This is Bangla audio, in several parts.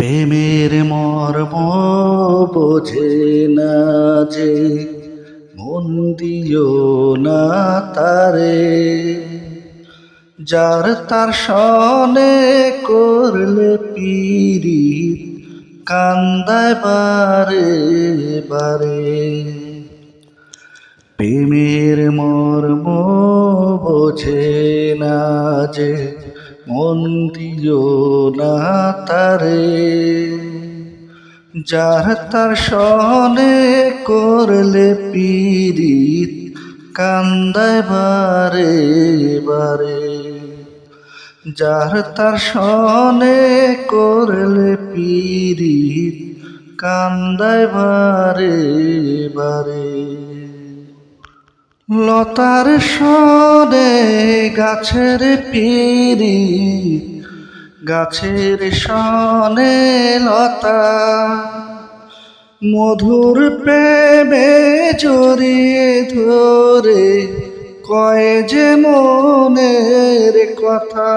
প্রেমের মর্ম বোঝে না যে, মন দিও না তারে। যার তার সনে করলে পীড়িত, কান্দায় বারে বারে। প্রেমের মর্ম বোঝে না যে, মন দিও না তারে। যার তার সনে করলে পীড়িত, কান্দায় বারে বারে। যার তার সনে করলে পীড়িত, কান্দায় বারে বারে। লতার সনে গাছের পীড়িত, গাছের সনে লতা। মধুর প্রেমে জড়িয়ে ধরে কয় যে মনের কথা।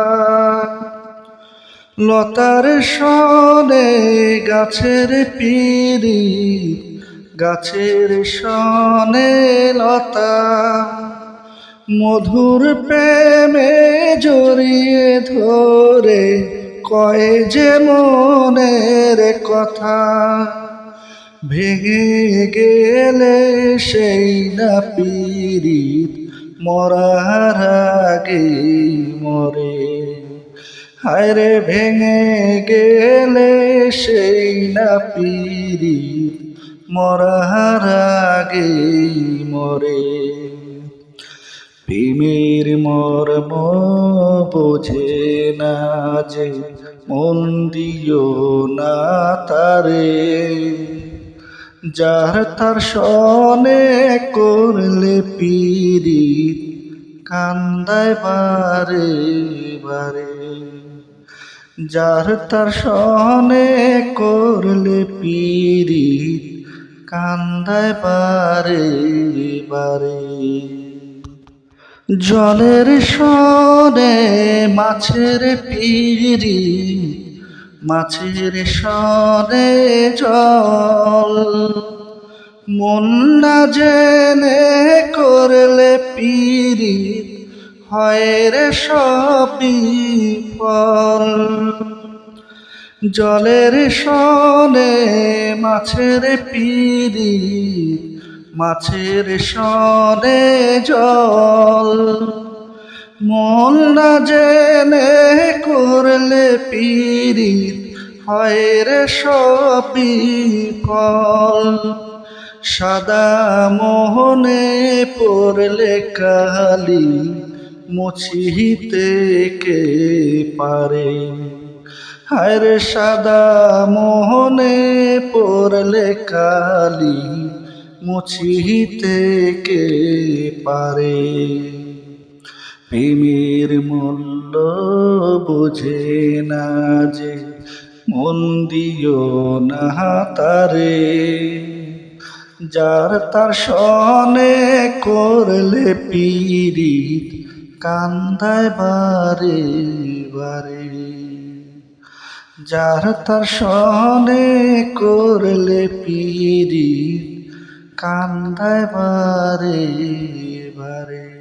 লতার সনে গাছের পীড়িত, গাছের সনে লতা। মধুর প্রেমে জড়িয়ে ধরে কয় যে মনের কথা। ভেঙে গেলে সেই না পীড়িত, মরার আগে মরে। হায়রে ভেঙে গেলে সেই না পীড়িত, মরার আগে মরে। প্রেমের মর্ম বোঝে না যে, মন দিও না তারে। যার তার সনে করলে পীড়িত, কান্দায় বারে বারে। যার তার সনে করলে পীড়িত, কান্দায় বারে বারে। জলের সনে মাছের পীড়িত, মাছের সনে জল। মন না জেনে করলে পীড়িত, হয় রে সব বিফল। জলের সনে মাছের পীড়িত, মাছের সনে জল। মন না জেনে করলে পীড়িত, হয় রে সব বিফল। সাদা মোহনে পড়লে কালি, মুছিতে কে পারে। হায়রে সাদা মোহনে পড়লে কালি, মুছিতে কে পারে। প্রেমের মূল্য বোঝে না যে, মন দিও না তারে। যার তার সনে করলে পীড়িত, কান্দায় বারে বারে। যার তার সনে করলে পীড়িত, কান্দায় বারে বারে।